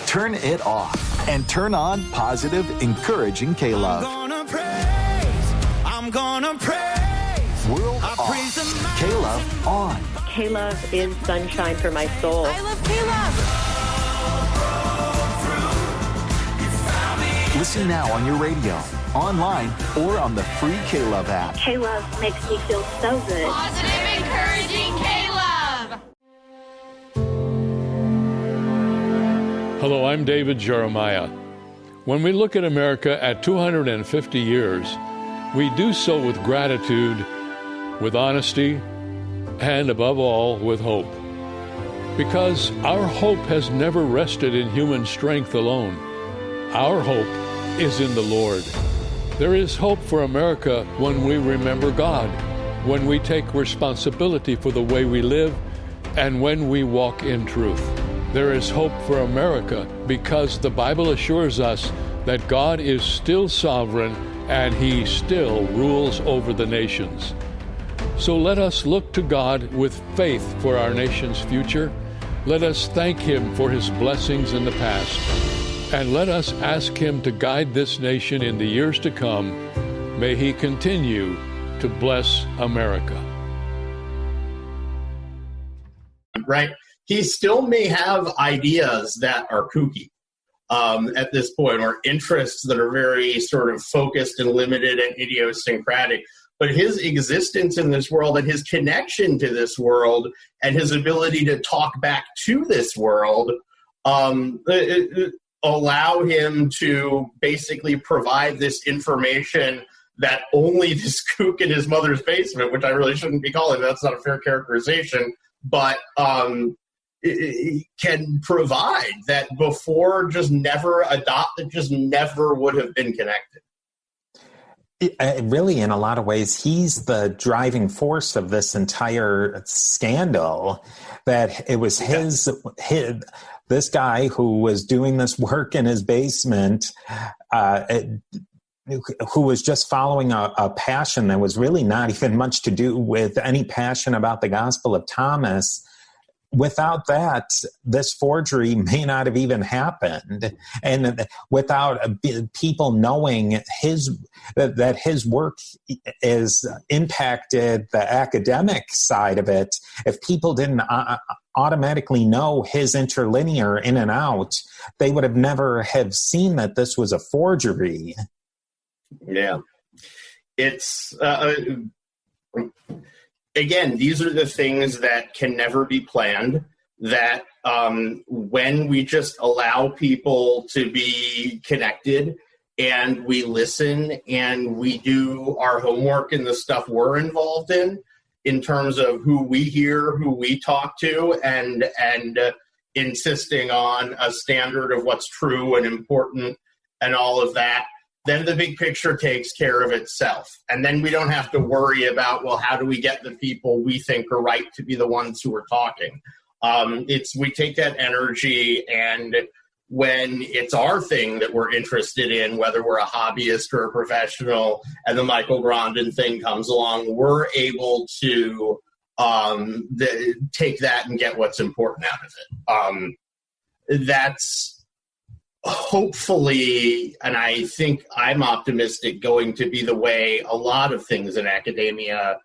turn it off and turn on positive, encouraging K-Love. I'm gonna praise. World off. K-Love on. K-Love is sunshine for my soul. I love K-Love. Listen now on your radio, online, or on the free K-Love app. K-Love makes me feel so good. Positive, encouraging K-Love. Hello, I'm David Jeremiah. When we look at America at 250 years, we do so with gratitude, with honesty, and above all, with hope. Because our hope has never rested in human strength alone. Our hope is in the Lord. There is hope for America when we remember God, when we take responsibility for the way we live, and when we walk in truth. There is hope for America because the Bible assures us that God is still sovereign and He still rules over the nations. So let us look to God with faith for our nation's future. Let us thank Him for His blessings in the past. And let us ask Him to guide this nation in the years to come. May He continue to bless America. Right? He still may have ideas that are kooky at this point, or interests that are very sort of focused and limited and idiosyncratic. But his existence in this world and his connection to this world and his ability to talk back to this world allow him to basically provide this information that only this kook in his mother's basement, which I really shouldn't be calling, that's not a fair characterization, but can provide, that before just never adopted, just never would have been connected. Really, in a lot of ways, he's the driving force of this entire scandal, that it was his this guy who was doing this work in his basement, who was just following a passion that was really not even much to do with any passion about the Gospel of Thomas. Without that, this forgery may not have even happened. And without people knowing that his work is impacted the academic side of it, if people didn't automatically know his interlinear in and out, they would have never have seen that this was a forgery. Yeah. It's... Again, these are the things that can never be planned, that when we just allow people to be connected and we listen and we do our homework and the stuff we're involved in terms of who we hear, who we talk to, and insisting on a standard of what's true and important and all of that, then the big picture takes care of itself. And then we don't have to worry about, well, how do we get the people we think are right to be the ones who are talking? We take that energy, and when it's our thing that we're interested in, whether we're a hobbyist or a professional, and the Michael Grondin thing comes along, we're able to take that and get what's important out of it. That's hopefully, and I think I'm optimistic, going to be the way a lot of things in academia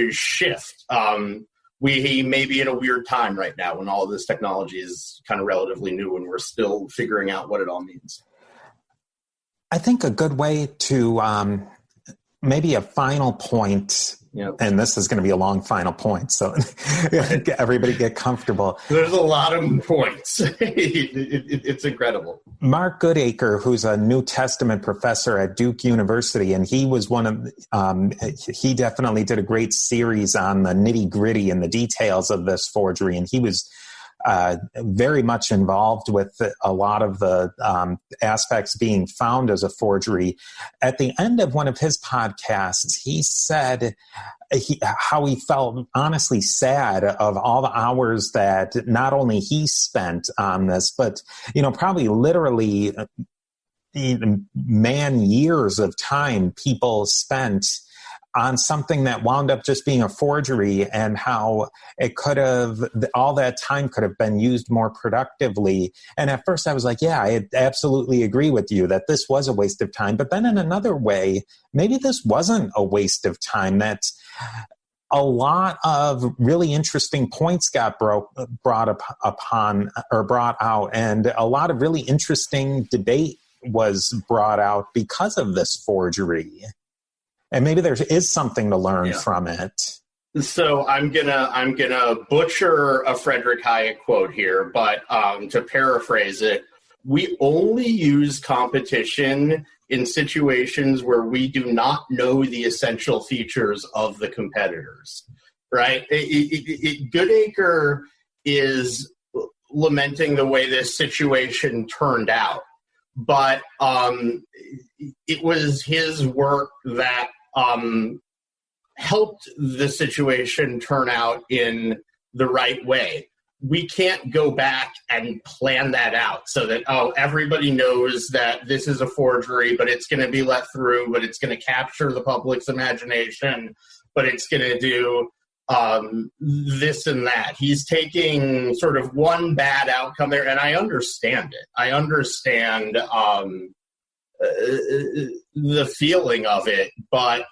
shift. We may be in a weird time right now when all of this technology is kind of relatively new and we're still figuring out what it all means. I think a good way to maybe a final point, and this is going to be a long final point, so everybody get comfortable. There's a lot of points. It's incredible. Mark Goodacre, who's a New Testament professor at Duke University, and he was one of, he definitely did a great series on the nitty gritty and the details of this forgery, and he was very much involved with a lot of the aspects being found as a forgery. At the end of one of his podcasts, he said how he felt honestly sad of all the hours that not only he spent on this, but, probably literally years of time people spent on something that wound up just being a forgery, and how it could have, all that time could have been used more productively. And at first I was like, yeah, I absolutely agree with you that this was a waste of time. But then in another way, maybe this wasn't a waste of time, that a lot of really interesting points got brought out, and a lot of really interesting debate was brought out because of this forgery. And maybe there is something to learn from it. So I'm gonna butcher a Friedrich Hayek quote here, but to paraphrase it, we only use competition in situations where we do not know the essential features of the competitors, right? Goodacre is lamenting the way this situation turned out, but it was his work that helped the situation turn out in the right way. We can't go back and plan that out so that, everybody knows that this is a forgery, but it's going to be let through, but it's going to capture the public's imagination, but it's going to do this and that. He's taking sort of one bad outcome there, and I understand it. I understand the feeling of it, but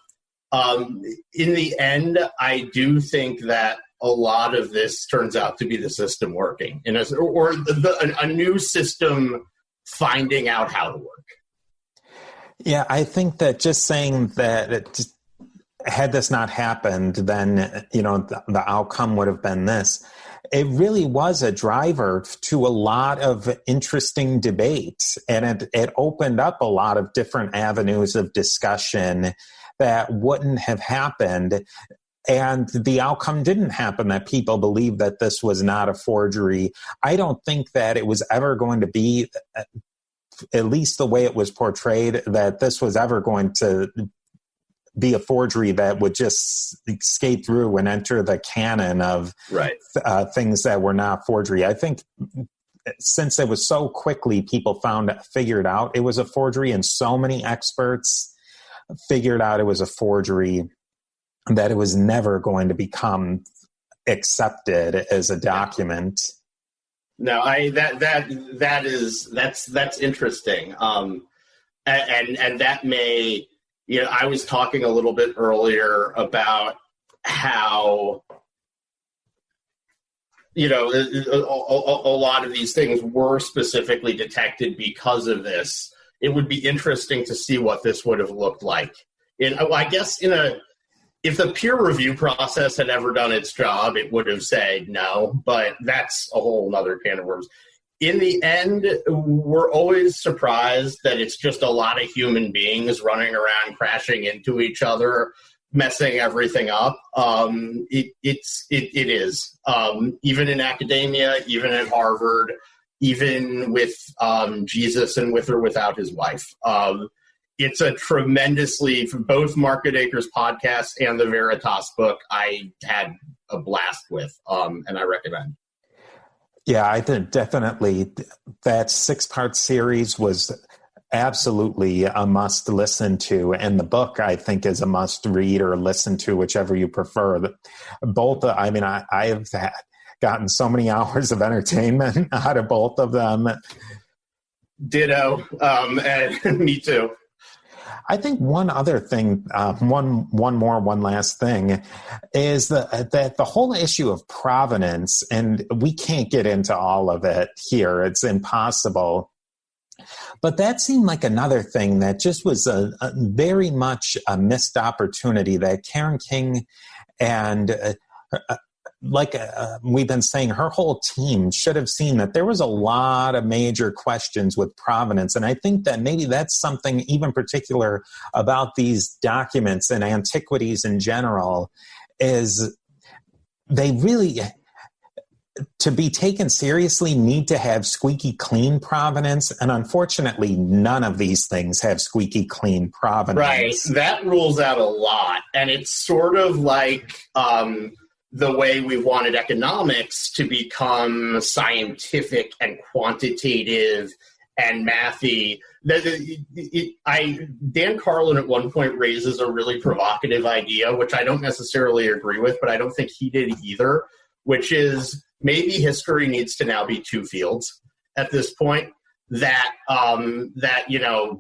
in the end, I do think that a lot of this turns out to be the system working, or a new system finding out how to work. Yeah, I think that just saying that had this not happened, then the outcome would have been this. It really was a driver to a lot of interesting debate, and it opened up a lot of different avenues of discussion that wouldn't have happened. And the outcome didn't happen, that people believed that this was not a forgery. I don't think that it was ever going to be, at least the way it was portrayed, that this was ever going to be a forgery that would just skate through and enter the canon of things that were not forgery. I think since it was so quickly people figured out it was a forgery, and so many experts figured out it was a forgery, that it was never going to become accepted as a document. No, that's interesting. And that may, I was talking a little bit earlier about how, a lot of these things were specifically detected because of this. It would be interesting to see what this would have looked like. I guess if the peer review process had ever done its job, it would have said no, but that's a whole other can of worms. In the end, we're always surprised that it's just a lot of human beings running around crashing into each other, messing everything up. It is. Even in academia, even at Harvard, even with Jesus and with or without his wife. it's a tremendously, for both Market Acres podcast and the Virtutes book, I had a blast with, and I recommend. Yeah, I think definitely that 6-part series was absolutely a must listen to. And the book, I think, is a must read or listen to, whichever you prefer. Both, I mean, I have gotten so many hours of entertainment out of both of them. Ditto, and me too. I think one other thing, one last thing, is that the whole issue of provenance, and we can't get into all of it here. It's impossible. But that seemed like another thing that just was a very much a missed opportunity that Karen King and we've been saying, her whole team should have seen that there was a lot of major questions with provenance. And I think that maybe that's something even particular about these documents and antiquities in general, is they really, to be taken seriously, need to have squeaky clean provenance. And unfortunately, none of these things have squeaky clean provenance. Right. That rules out a lot. And it's sort of like the way we wanted economics to become scientific and quantitative and mathy. Dan Carlin at one point raises a really provocative idea, which I don't necessarily agree with, but I don't think he did either, which is maybe history needs to now be 2 fields at this point. That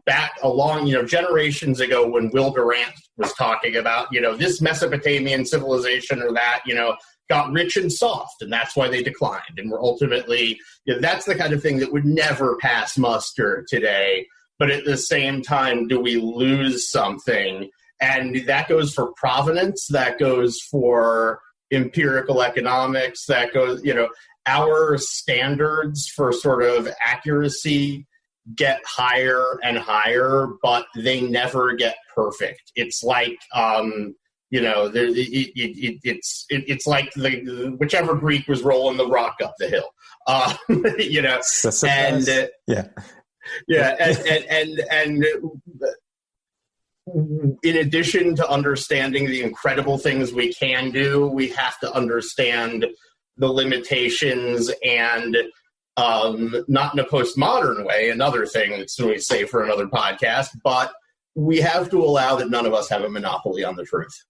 back along, generations ago when Will Durant was talking about, this Mesopotamian civilization or that, got rich and soft, and that's why they declined. And we're ultimately, that's the kind of thing that would never pass muster today. But at the same time, do we lose something? And that goes for provenance, that goes for empirical economics, that goes, our standards for sort of accuracy get higher and higher, but they never get perfect. It's like, it's like whichever Greek was rolling the rock up the hill, and in addition to understanding the incredible things we can do, we have to understand the limitations, and not in a postmodern way, another thing that's we say for another podcast, but we have to allow that none of us have a monopoly on the truth,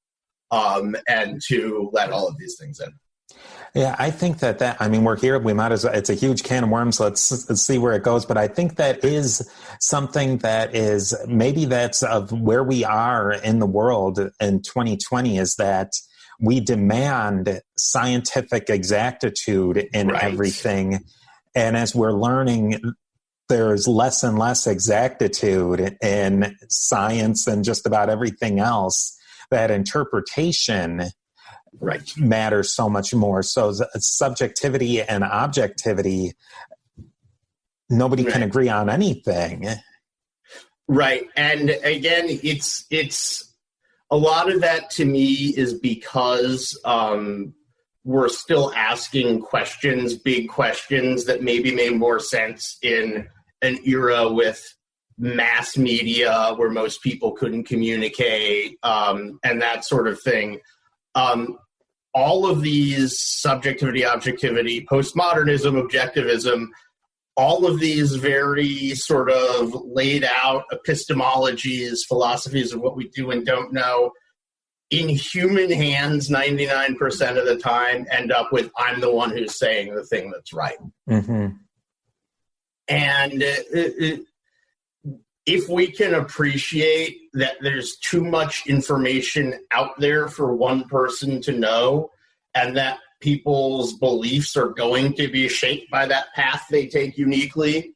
and to let all of these things in. Yeah, I think we're here, we might as well, it's a huge can of worms, let's see where it goes, but I think that is something that is, maybe that's of where we are in the world in 2020, is that we demand scientific exactitude in everything. And as we're learning, there's less and less exactitude in science and just about everything else. That interpretation matters so much more. So subjectivity and objectivity, nobody can agree on anything. Right. And again, it's a lot of that to me is because we're still asking questions, big questions that maybe made more sense in an era with mass media where most people couldn't communicate, and that sort of thing. All of these subjectivity, objectivity, postmodernism, objectivism, all of these very sort of laid out epistemologies, philosophies of what we do and don't know, in human hands 99% of the time end up with, I'm the one who's saying the thing that's right. Mm-hmm. And if we can appreciate that there's too much information out there for one person to know, and that people's beliefs are going to be shaped by that path they take uniquely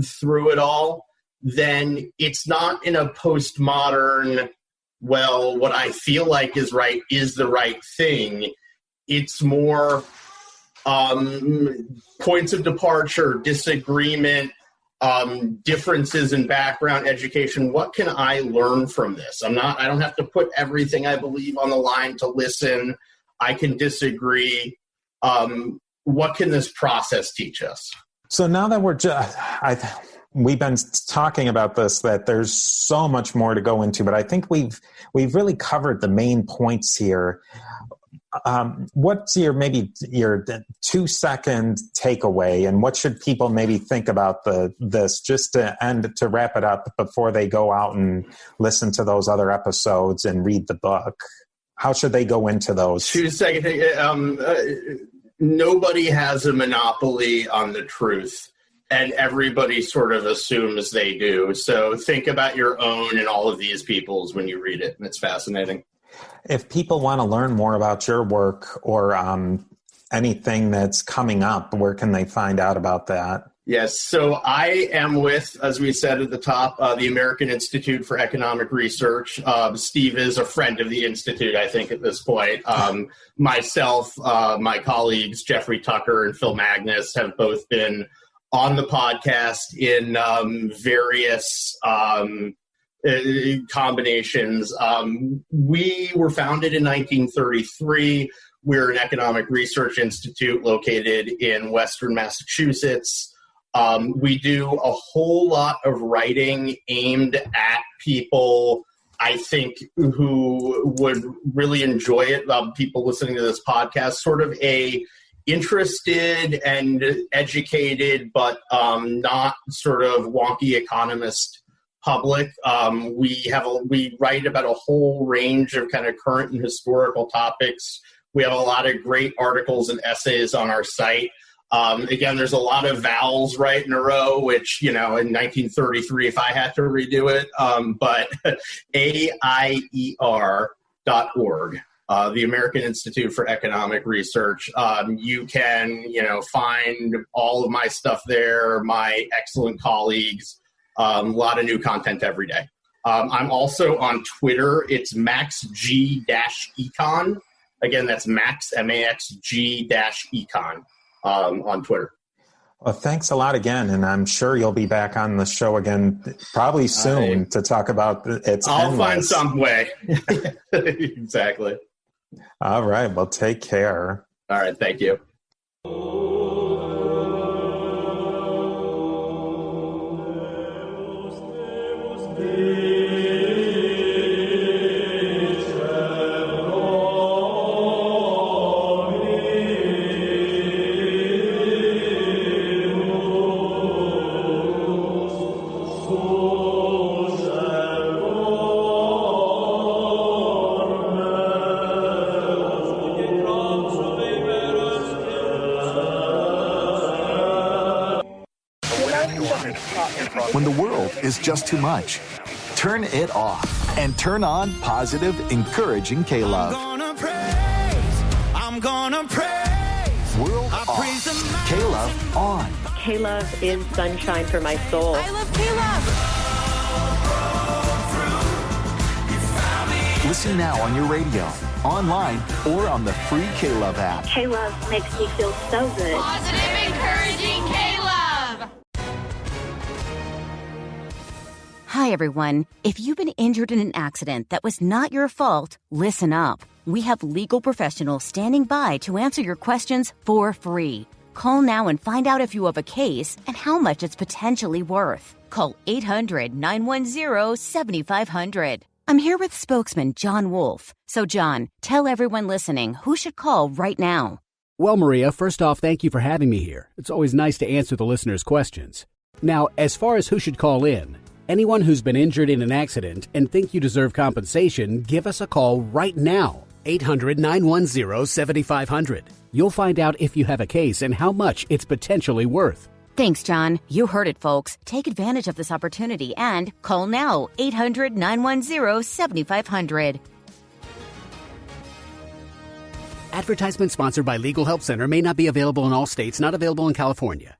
through it all, then it's not in a postmodern, well, what I feel like is right is the right thing. It's more points of departure, disagreement, differences in background, education. What can I learn from this? I don't have to put everything I believe on the line to listen. I can disagree. What can this process teach us? So now that we're we've been talking about this, that there's so much more to go into, but I think we've really covered the main points here. What's your 2-second takeaway, and what should people maybe think about this just to wrap it up before they go out and listen to those other episodes and read the book? How should they go into those? 2-second. Nobody has a monopoly on the truth, and everybody sort of assumes they do. So think about your own and all of these people's when you read it, and it's fascinating. If people want to learn more about your work or anything that's coming up, where can they find out about that? Yes, so I am with, as we said at the top, the American Institute for Economic Research. Steve is a friend of the Institute, I think, at this point. Myself, my colleagues, Jeffrey Tucker and Phil Magnus, have both been on the podcast in various combinations. We were founded in 1933. We're an economic research institute located in Western Massachusetts. We do a whole lot of writing aimed at people, I think, who would really enjoy it. People listening to this podcast, sort of a interested and educated, but not sort of wonky economist public. We write about a whole range of kind of current and historical topics. We have a lot of great articles and essays on our site. Again, there's a lot of vowels right in a row, which, in 1933, if I had to redo it, but AIER.org, the American Institute for Economic Research. You can, find all of my stuff there, my excellent colleagues, a lot of new content every day. I'm also on Twitter. It's MaxG-Econ. Again, that's Max, MAXG-Econ. On Twitter. Well, thanks a lot again, and I'm sure you'll be back on the show again probably soon to talk about its I'll endless. Find some way. Exactly. All right. Well, take care. All right. Thank you. When the world is just too much, turn it off and turn on positive, encouraging K-Love. I'm gonna praise. World off. K-Love on. K-Love is sunshine for my soul. I love K-Love. Listen now on your radio, online, or on the free K-Love app. K-Love makes me feel so good. Positive, encouraging K-Love. Hi, everyone. If you've been injured in an accident that was not your fault, listen up. We have legal professionals standing by to answer your questions for free. Call now and find out if you have a case and how much it's potentially worth. Call 800-910-7500. I'm here with spokesman John Wolf. So, John, tell everyone listening who should call right now. Well, Maria, first off, thank you for having me here. It's always nice to answer the listeners' questions. Now, as far as who should call in, anyone who's been injured in an accident and think you deserve compensation, give us a call right now. 800-910-7500. You'll find out if you have a case and how much it's potentially worth. Thanks, John. You heard it, folks. Take advantage of this opportunity and call now. 800-910-7500. Advertisement sponsored by Legal Help Center may not be available in all states, not available in California.